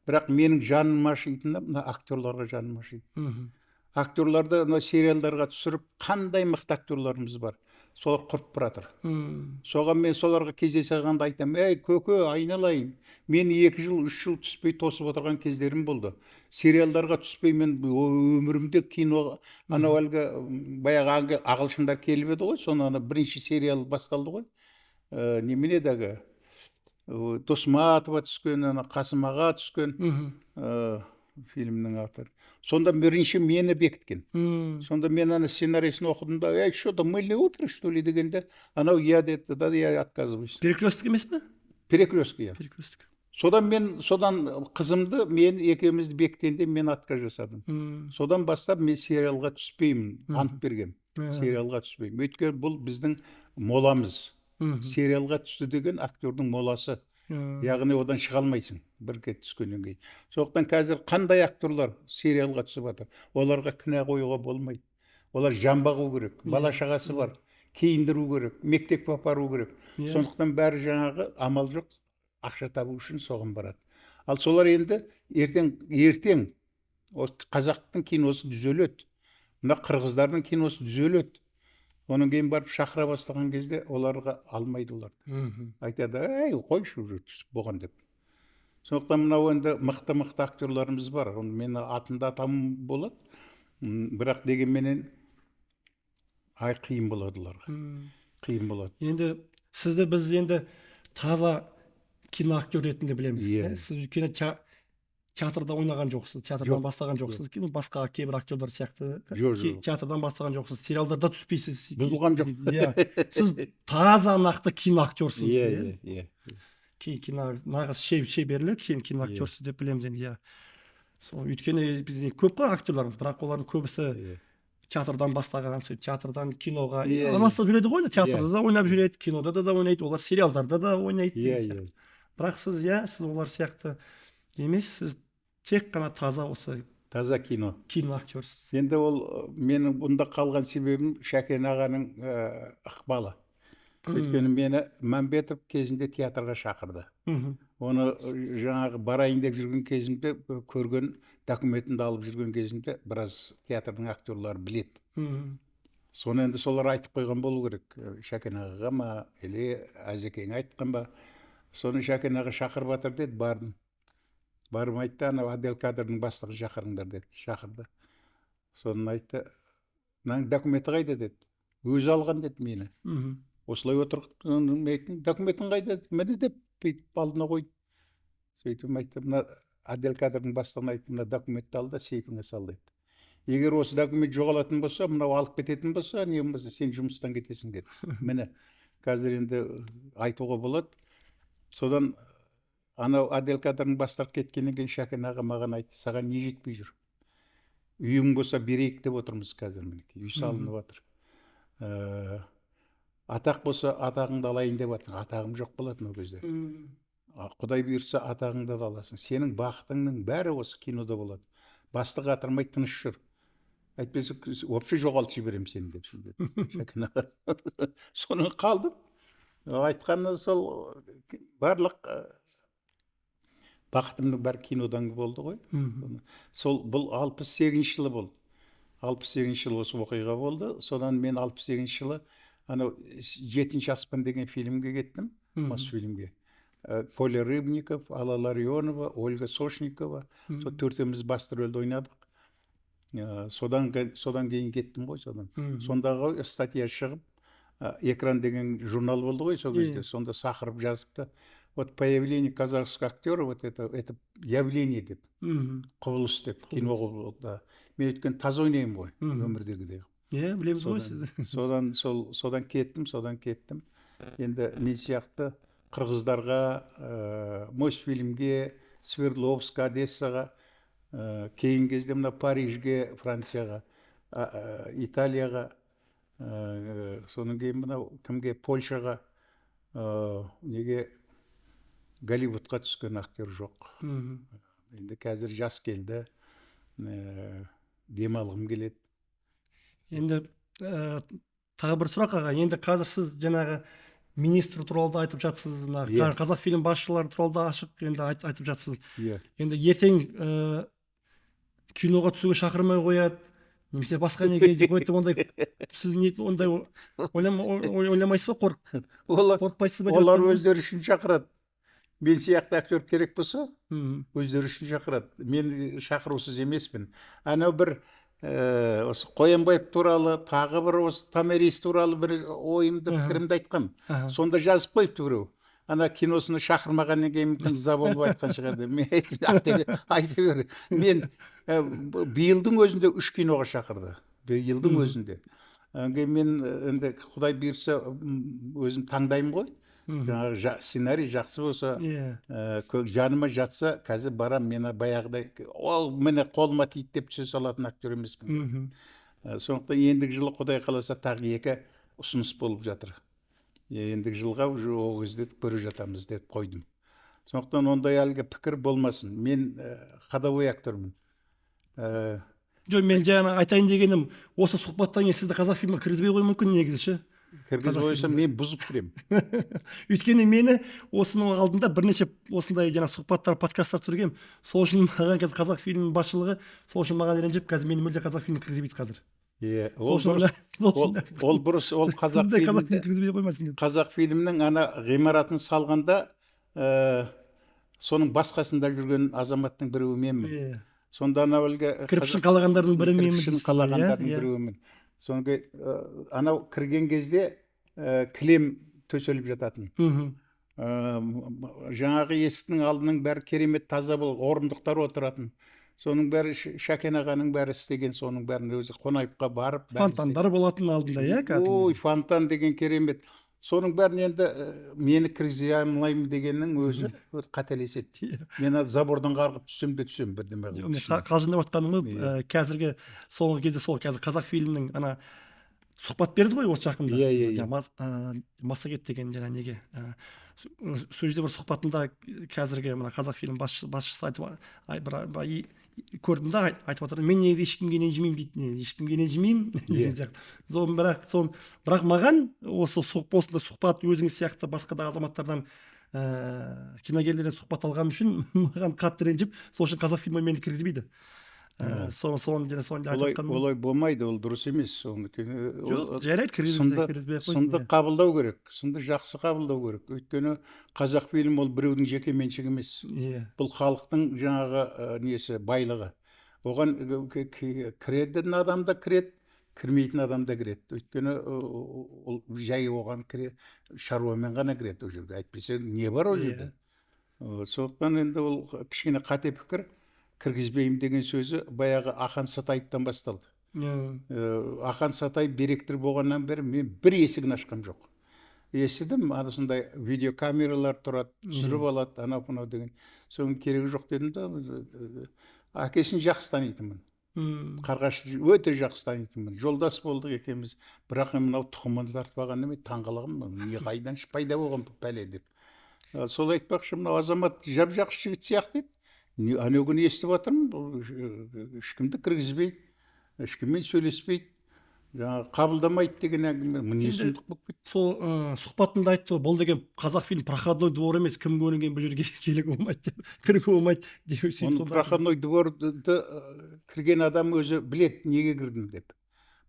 Бірақ менің жаным ашитыны мына актерларға жаным ашиды. Актерларды сериалдарға түсіріп, қандай мықты актерларымыз бар. Солар құрып баратыр. Соған мен соларға кездесе қалғанда айтам, көке, айналайын. Мен 2 жыл, 3 жыл түспей тосып отырған кездерім болды. Сериалдарға түспей мен өмірімде кино, анау әлгі баяғы ағылшындар келіп еді ғой, соны бірінші сериал басталды ғой. Неменедегі Досматова түскен, Қасым аға түскен фильмнің авторы. Сонда бірінші мені бекіткен. Сонда мен ана сценарийсын оқыдым да, что-то мыльный утро, что ли, дегенде, анау я деді, да, я отказываюсь. Перекрестік емес пе? Перекрестік, я. Содан қызымды, мен екеумізді бекіткенде мен отказ жасадым. Содан бастап мен сериалға түспеймін, ант бергем. Сериалға түспеймін. Өйткені бұл біздің моламыз. Сериалға түсті деген актердің моласы. яғни одан шыға алмайсың бір рет түскеннен кейін. Сондықтан қазір қандай актерлар сериалға түсіп жатыр, оларға кінә қоюға болмайды. Олар жан бағу керек, бала шағасы бар, киіндіру керек, мектепке апару керек. Сондықтан бәрі жаңағы амал жоқ, ақша табу үшін соған барады. Ал солар енді ертең қазақтың киносы түзеледі, мына қырғыздардың киносы түзеледі. Онан кейін барып шақыра бастаған кезде оларға алмайды олар. Айтады, ей, қойшы уже түсіп болған деп. Сондықтан мынау енді мықты актерларымыз бар. Мен атында атам болады, бірақ дегенменен қиын болады оларға. Қиын болады. Енді сізді біз енді таза киноактер ретінде білеміз. Сіз өйткені театрда ойнаған жоқсыз, театрдан бастаған жоқсыз, басқа кейбір актерлар сияқты театрдан бастаған жоқсыз, сериалдарда түспейсіз. Бұзылған жоқ. Сіз таза нақты киноактерсіз. Нағыз шеберлі киноактерсіз деп білеміз енді. Өйткені бізде көп қой актерларымыз, бірақ олардың көбісі театрдан бастаған, театрдан киноға араласып жүреді ғой, театрда да ойнап жүреді, кинода да ойнайды, олар сериалдарда да ойнайды. Бірақ сіз олар сияқты емес, сіз тек қана таза осы киноактерсіз. Енді ол менің бұнда қалған себебім Шәкен ағаның ықпалы. Өйткені мені Мәмбетов кезінде театрға шақырды. Оны жаңағы барайын деп жүрген кезімде, көрген документімді алып жүрген кезімде біраз театрдың актерлары біледі. Соны енді солар айтып қойған болу керек. Шәкен ағаға ма, или Әзекең айтқан ба. Соны Шәкен аға шақырып жатыр деді, бардым. Барым айтты, анау отдел кадрдың бастығы шақырыңдар деді, шақырды. Соны айтты, мынаның документі қайда деді. Өзі алған деді мені. Осылай отырып, документің қайда деді, мені деп алдына қойды. Сөйтіп айтты, мына отдел кадрдың бастығына айтты, мына документті ал да сейфіңе сал деді. Егер осы документ жоғалатын болса, мынау алып кететін болса, не болмаса сен жұмыстан кетесің деді. Міне, қазір енді айтуға болады. Содан анау отдел кадрдың бастығы кеткеннен кейін Шәкен аға маған айтты, саған не жетпей жүр? Үйің болса берейік деп отырмыз қазір, мінекей, үй салынып жатыр. Атақ болса атағыңды алайын деп жатыр. Атағым жоқ болатын ол кезде. Құдай бұйыртса атағыңды да аласың. Сенің бақытыңның бәрі осы кинода болады. Бастық атырмай тыныш жүр. Әйтпесе вообще жоғалтып жіберемін сені деп сөйледі Шәкен аға. Соны қалдым. Айтқаны сол барлық бақытымның бәрі кинодан болды ғой. Сол бұл 68 жылы болды. 68 жылы осы оқиға болды. Содан мен 68 жылы анау 7-ші аспан деген фильмге кеттім, Мосфильмге. Коля Рыбников, Алла Ларионова, Ольга Сошникова, сол төртеуміз басты рөлді ойнадық. Содан кейін кеттім ғой, содан. Сондағы статья шығып, экран деген журнал болды ғой сол кезде, сонда сақырып жазыпты. Вот появление казахских актеров, вот это явление деп, құбылыс деп, кино құбылыс. Мен өткен таза ойнаймын ғой, өмірдегідей. Білеміз ғой сізді. Содан кеттім. Енді мен сияқты қырғыздарға, Мосфильмге, Свердловск, Одессаға, кейін кезде мына Парижге, Францияға, Италияға, соның кейін мына кімге, Польшаға, неге Голливудқа түскен актер жоқ. Енді қазір жас келді, демалғым келеді. Енді тағы бір сұрақ аға, енді қазір сіз жаңағы министр туралы да айтып жатсыз, қазақ фильм басшылары туралы да ашық енді айтып жатсыз. Енді ертең киноға түсуге шақырмай қояды, немесе басқа неге қойды, ондай сіз ондай ойламайсыз ба, қорықпайсыз ба? Олар өздері үшін шақырады. Мен сияқты актер керек болса, өздері үшін шақырады. Мен шақырусыз емеспін. Анау бір осы Қоянбаев туралы, тағы бір осы Томирис туралы бір ойымды, пікірімді айтқам. Сонда жазып қойыпты біреу. Ана киносыны шақырмағаннан кейін мүмкін ыза болып айтқан шығар деп. Мен айта бер. Мен биылдың өзінде 3 киноға шақырды. Биылдың өзінде. Мен енді Құдай бұйырса өзім таңдаймын ғой. Жаңағы сценарий жақсы болса, жаныма жатса, қазір барам, мені баяғыдай, ол мені қолыма тиді деп сөз алатын актер емеспін. Сондықтан ендігі жылы Құдай қаласа тағы 2 ұсыныс болып жатыр. Ендігі жылға ол кезде көре жатамыз деп қойдым. Сондықтан ондай әлгі пікір болмасын. Мен ходовой актермін. Жоқ, мен жаңа айтайын дегенім, осы сұхбаттан кейін сізді қазақ фильмі кіргізбей қоюы мүмкін негізі ше. Кіргізіп қойсам мен бұзып кіремін. Өйткені мені осының алдында бірнеше осындай жаңа сұхбаттар, подкасттар түсіргем. Сол үшін маған қазір қазақ фильмінің басшылығы сол үшін маған ренжіп, қазір мені мүлде қазақ фильмі кіргізбейді қазір. Иә, ол бұрыс, ол қазақ фильмінің ана ғимаратын салғанда соның басқасында жүрген азаматтың біреуі менмін. Сонда анау әлгі кірпішін қалағандардың бірі менмін. Кірпішін қалағандардың біреуімін. Соңғы анау кірген кезде кілем төселіп жататын. Жаңағы есіктің алдының бәрі керемет таза болып, орындықтар отыратын. Соның бәрі Шәкен ағаның бәрі істеген, соның бәрін өзі Қонаевқа барып. Фонтандар болатын алдында, иә? Ой, фонтан деген керемет. Соның бәрін енді мені кіргізе алмаймын дегеннің өзі қателеседі. Мен забордан қарғып түссем де түсем бірдеме. Қалжыңдап жатқаным қазіргі соңғы кезде сол қазір қазақ фильмінің ана сұхбат берді ғой осы жақында. Массагет деген жаңа неге. Сол жерде бір сұхбатында қазіргі мына қазақ фильм басшысы айтып көрдім да, айтып жатыр, мен негізі ешкімге ренжімеймін дейді, ешкімге ренжімеймін. Бірақ маған осы сұхбат өзіңіз сияқты басқа да азаматтардан киногерлерден сұхбат алғаным үшін маған қатты ренжіп, сол үшін қазақ фильмі мені кіргізбейді. Олай болмайды, ол дұрыс емес. Сынды қабылдау керек, сынды жақсы қабылдау керек. Өйткені қазақ фильм ол біреудің жеке меншігі емес. Бұл халықтың жаңағы несі, байлығы. Оған кіретін адам да кіреді, кірмейтін адам да кіреді. Өйткені ол жай оған шаруамен ғана кіреді ол жерге. Әйтпесе не бар ол жерде? Сондықтан енді ол кішкене қате пікір. Кіргізбеймін деген сөзі баяғы Ақан Сатаевтан басталды. Ақан Сатаев директор болғаннан бері мен бір есігін ашқам жоқ. Естідім, сондай видеокамералар тұрады, түсіріп алады, анау-мынау деген. Соның керегі жоқ дедім да, әкесін жақсы танитынмын. Қарғаш өте жақсы танитынмын. Жолдас болдық екеуміз. Бірақ мынау тұқымын тартпаған неме таңғалығым, не қайдан пайда болған пәле деп. Сол айтпақшы, мынау азамат жап-жақсы жігіт сияқты еді. Анау күні естіп жатырмын, ешкімді кіргізбейді, ешкіммен сөйлеспейді, қабылдамайды деген әңгіме. Міне сұмдық болып кетті. Сол сұхбатында айтты, бұл деген қазақ фильм проходной двор емес, кім көрінген бұл жерге келуге болмайды деп, кіруге болмайды деп. Проходной дворды кірген адам өзі біледі, неге кірдім деп.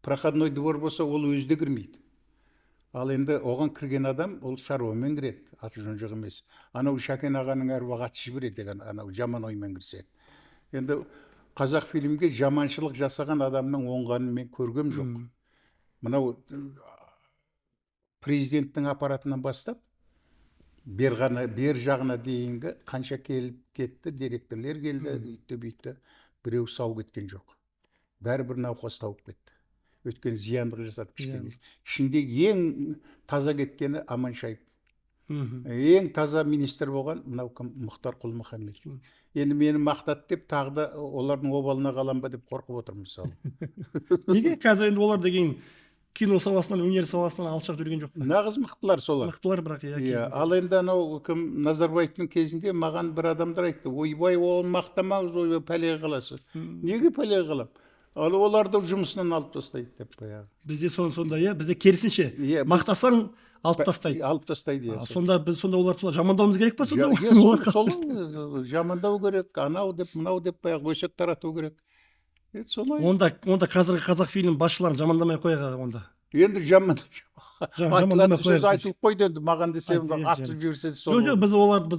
Проходной двор болса, ол өзі де кірмейді. Ал енді оған кірген адам, ол шаруамен кіреді, аты жөн жоқ емес. Анау Шәкен ағаның әруағы аты жібереді деген, анау жаман оймен кірсе. Енді қазақ фильмге жаманшылық жасаған адамның оңғанын мен көргем жоқ. Мынау президенттің аппаратынан бастап, бер жағына дейінгі қанша келіп кетті, директорлер келді, үйтті-бүйтті, біреу сау кеткен жоқ. Бәрібір науқас тауып кетті. Өткен зияндық жасады кішкене. Ішіндегі ең таза кеткені Аманшаев. Ең таза министр болған мынау Мұхтар Құл-Мұхаммед. Енді мені мақтады деп, тағы да олардың обалына қалам ба деп қорқып отырмын мысалы. Неге қазір енді олар деген кино саласынан, өнер саласынан алшақ жүрген жоқ? Нағыз мықтылар солар. Мықтылар бірақ иә. Ал енді анау Назарбаевтың кезінде маған бір адамдар айтты, ойбай, оны мақтамаңыз, ойбай, пәлеге қаласыз. Неге пәлеге қалам? Ал оларды жұмысынан алып тастайды деп баяғы. Бізде сонда, иә, бізде керісінше. Мақтасаң алып тастайды. Алып тастайды, иә. Сонда біз оларды жамандауымыз керек па сонда? Жамандау керек, анау деп, мынау деп баяғы өсек тарату керек. Онда қазіргі қазақ фильм басшыларын жамандамай қояға онда. Енді айтылатын сөз айтылып қойды енді, маған десе атып жүрсе сол. Жоқ, біз оларды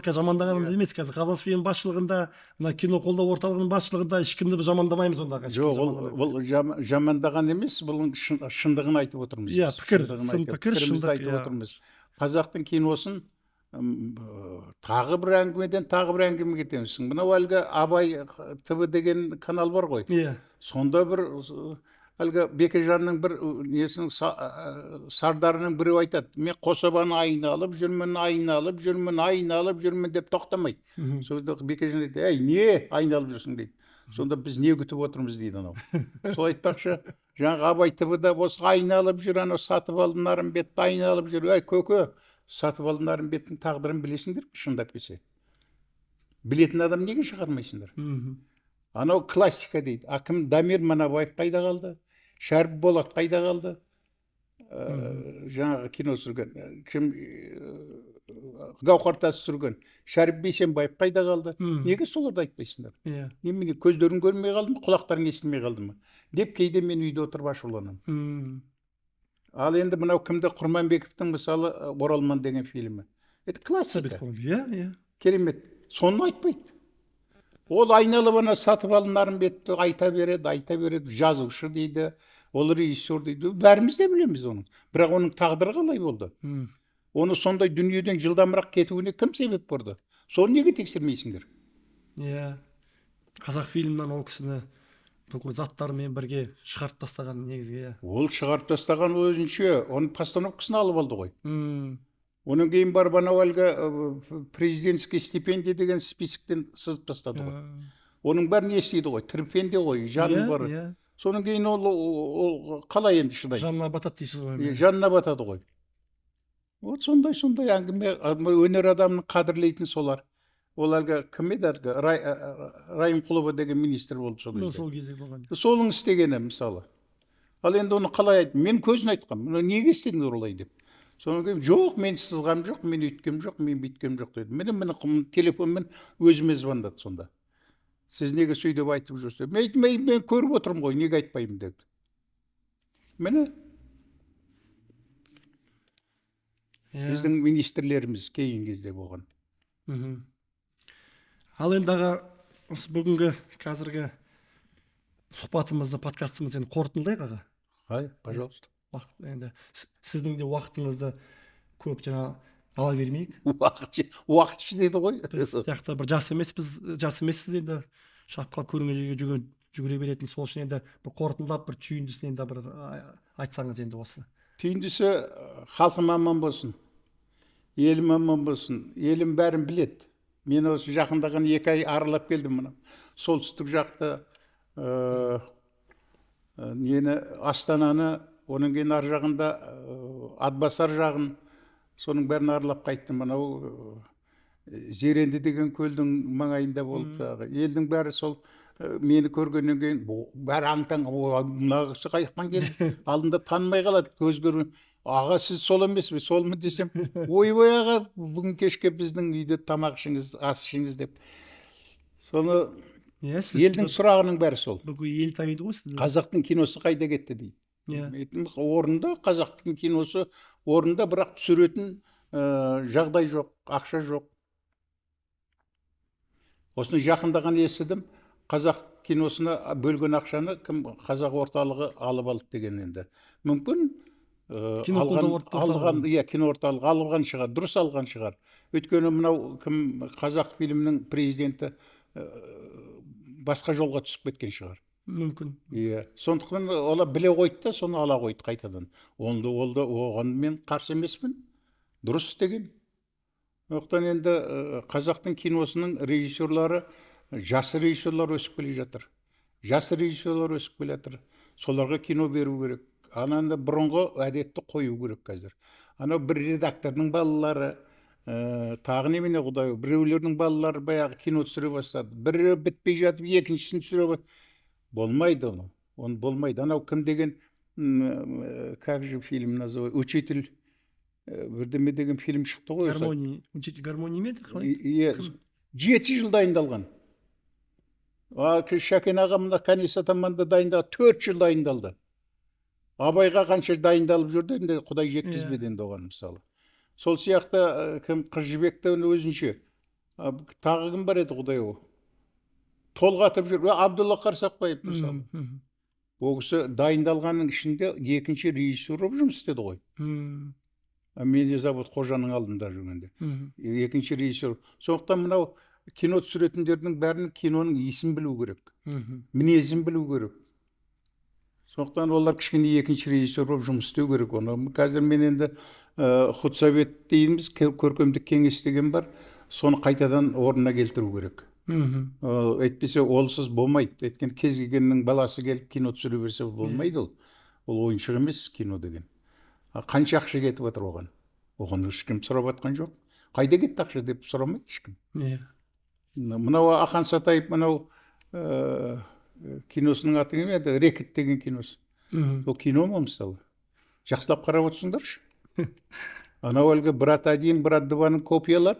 жамандағанымыз емес. Қазір қазақ фильм басшылығында, мына кино қолдау орталығының басшылығында ешкімді біз жамандамаймыз онда. Жоқ, бұл жамандаған емес, бұның шындығын айтып отырмыз. Иә, пікір, шындық айтып отырмыз. Қазақтың киносын тағы бір әңгімеден тағы бір әңгіме кетеміз. Мынау әлгі Абай ТВ деген канал бар ғой. Иә. Сонда бір әлгі Бекежанның бір несінің сардарының біреу айтады, мен Қособаны айналып жүрмін деп тоқтамайды. Сонда Бекежан дейді, әй, не айналып жүрсің дейді. Сонда біз не күтіп отырмыз дейді анау. Сол айтпақшы, жаңағы Абай ТВ-да осы айналып жүр, анау сатып алды Нарымбетті айналып жүр, әй көке, Сатыбалды Нарымбеттің тағдырын білесіңдер ме, шындап келсе? Білетін адам неге шығармайсыңдар? Анау классика дейді. Аким Дамир Манабаев қайда қалды? Шәріп Болат қайда қалды? Жаңағы кино түсірген, кім Гауһартас түсірген Шәріп Бейсенбаев қайда қалды? Неге соларды айтпайсыңдар? Немене көздерің көрмей қалды ма, құлақтарың естілмей қалды ма деп кейде мен үйде отырып ашуланамын. Ал енді мынау кімді, Құрманбековтың мысалы Оралман деген фильмі. Это классика. Керемет. Соны айтпайды. Ол айналып ана Сатыбалды Нарымбетті айта береді, жазушы дейді, ол режиссер дейді. Бәріміз де білеміз оны. Бірақ оның тағдыры қалай болды? Оны сондай дүниеден жылдамырақ кетуіне кім себеп болды? Соны неге тексермейсіңдер? Қазақ фильмнен ол кісіні бүкіл заттарымен бірге шығарып тастаған негізгі. Ол шығарып тастаған өзінше, оның постановкасын алып алды ғой. Оның кейін барып анау әлгі президентский стипендия деген списоктен сызып тастады ғой. Оның бәрін естиді ғой, тірпенде ғой, жаны бар. Соның кейін ол қалай енді шыдайды? Жанына батады дейсіз ғой. Жанына батады ғой. Вот сондай әңгіме, өнер адамын қадірлейтін солар. Ол әлгі кім еді әлгі? Райымқұлова деген министр болды сол кезде. Сол кезде болған. Солың істегені мысалы. Ал енді оны қалай айтты? Мен көзін айтқам. Неге істедіңдер олай деп? Содан кейін жоқ, мен сызғам жоқ, мен өйткем жоқ, мен бүйткем жоқ деді. Мені телефонмен өзіме звондады сонда. Сіз неге сөйдеп айтып жүрсіз? Мен көріп отырмын ғой, неге айтпаймын деді. Мені біздің министрлеріміз кейін кезде болған. Ал енді аға, осы бүгінгі қазіргі сұхбатымызды, подкастымызды қорытындылайық аға. Пожалуйста. Енді сіздің де уақытыңызды көп жаңа ала бермейік. Уақыт дейді ғой. Біз сияқты бір жас емессіз енді шапқал көрінген жерге жүгіре беретін. Сол үшін енді бір қорытындылап, бір түйіндісін енді бір айтсаңыз енді осы. Түйіндісі, халқым аман болсын, елім аман болсын, елім бәрін біледі. Мен осы жақындаған 2 ай аралап келдім мұны. Солтүстік жақты, Астананы, оның кейін ар жағында Атбасар жағын, соның бәрін аралап қайттым. Мынау Зеренді деген көлдің маңайында болып, елдің бәрі сол мені көргеннен кейін бәрі аң-таң, мына кісі қаяқтан келді, алдында танымай қалады, көз көрген. Аға, сіз сол емес пе, сол ма десем, ойбай аға, бүгін кешке біздің үйде тамақ ішіңіз, ас ішіңіз деп. Соны елдің сұрағының бәрі сол. Бүгін ел таниды ғой сізді. Қазақтың киносы қайда кетті дейді. Орында, қазақтың киносы орында, бірақ түсіретін жағдай жоқ, ақша жоқ. Осыны жақындаған естідім, қазақ киносына бөлген ақшаны қазақ орталығы алып алды деген енді. Мүмкін кино орталығы алған шығар, дұрыс алған шығар. Өйткені мынау қазақ фильмінің президенті басқа жолға түсіп кеткен шығар. Мүмкін. Сондықтан олар біле қойды да, соны ала қойды қайтадан. Оған мен қарсы емеспін. Дұрыс істеген. Оқтан енді қазақтың киносының режиссерлары, жас режиссерлар өсіп келе жатыр. Соларға кино беру керек. Ананы бұрынғы әдетті қою керек қазір. Ана бір редактордың балалары, тағы немене құдай, біреулердің балалары баяғы кино түсіре бастады. Бірі бітпей жатып, екіншісін түсіре бастады. Болмайды оны. Оны болмайды. Анау кім деген, как же фильм называется, учитель, бірдеме деген фильм шықты ғой. Учитель гармонии ме еді? 7 жыл дайындалған. Шәкен ағамда Канис Атаманды дайындалды, 4 жыл дайындалды. Абайға қанша дайындалып жүрді, енді Құдай жеткізбеді енді оған мысалы. Сол сияқты Қыз Жібекті өзінше. Тағы кім бар еді Құдай о? Толғатып жүр. Абдулла Қарсақбаев мысалы. Ол кісі дайындалғанның ішінде екінші режиссер болып жұмыс істеді ғой. Медиазавод Қожаның алдында жүргенде. Екінші режиссер. Сондықтан мынау кино түсіретіндердің бәрінің киноның есін білу керек. Мінезін білу керек. Сондықтан олар кішкене екінші режиссер болып жұмыс істеу керек. Қазір мен енді худсовет дейміз, көркемдік кеңес деген бар. Соны қайтадан орнына келтіру керек. Әйтпесе олсыз болмайды. Өйткені кез келгеннің баласы келіп кино түсіре берсе болмайды ол. Ол ойыншық емес кино деген. Қанша ақша кетіп отыр оған. Оған ешкім сұрап жатқан жоқ. Қайда кетті ақша деп сұрамайды ешкім. Иә. Мынау Ақан Сатаев мынау киносының аты кім еді? Рекет деген киносы. Ол кино ма мысалы? Жақсылап қарап отырсыңдаршы. Анау әлгі брат 1, брат 2-ның копиялар.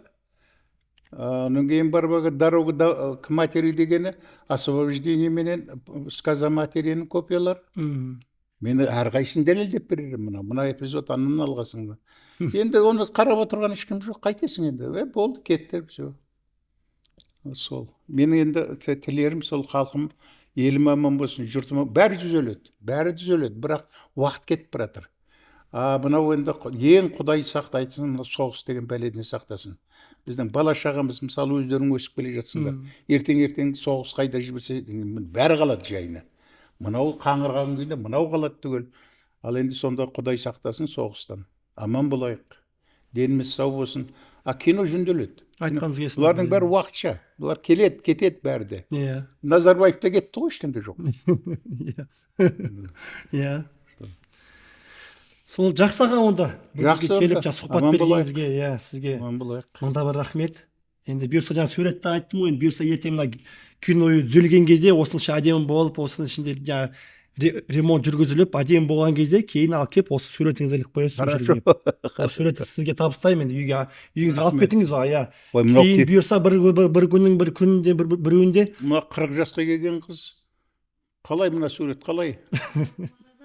Онан кейін бар дорога к матери дегені освобождение менен сказ о материның копиялар. Мені әрқайсысын дәлелдеп берерім. Мына эпизод аннан алғасың ба. Енді оны қарап отырған ешкім жоқ. Қайтесің енді? Болды, кетті. Все. Сол. Менің енді тілерім сол халқым елім аман болсын, жұртым бәрі түзеледі. Бәрі түзеледі, бірақ уақыт кетіп баратыр. Мынау енді ең Құдай сақтайтын, мына соғыс деген бәледен сақтасын. Біздің бала шағамыз мысалы өздерің өсіп келе жатсыңдар. Ертең соғыс қайда жіберсе, бәрі қалады жайына. Мынау қаңырған күйінде мынау қалады түгел. Ал енді сонда Құдай сақтасын соғыстан. Аман болайық. Деніміз сау болсын. Кино жөнделеді. Айтқаныңыз келсін. Бұлардың бәрі уақытша. Бұлар келеді, кетеді бәрі де. Иә. Назарбаев та кетті ғой, ештеңе жоқ. Иә. Сол жақсы аға онда. Жақсы келіп сұхбат бергеніңізге, иә, сізге аман болайық. мында бір рахмет. Енді бұйырса жаңа суретте айттым ғой, енді бұйырса ертең мына кинойы түзелген кезде осынша әдемі болып, осының ішінде жаңа ремонт жүргізіліп, әдемі болған кезде кейін алып келіп осы суретіңізді іліп қоясыз. Хорошо. Суретті сізге табыстаймын енді үйіңізге алып кетіңіз ғой, иә. Кейін бұйырса бір күннің бір күнінде біреуінде мына 40 жасқа келген қыз қалай мына сурет қалай?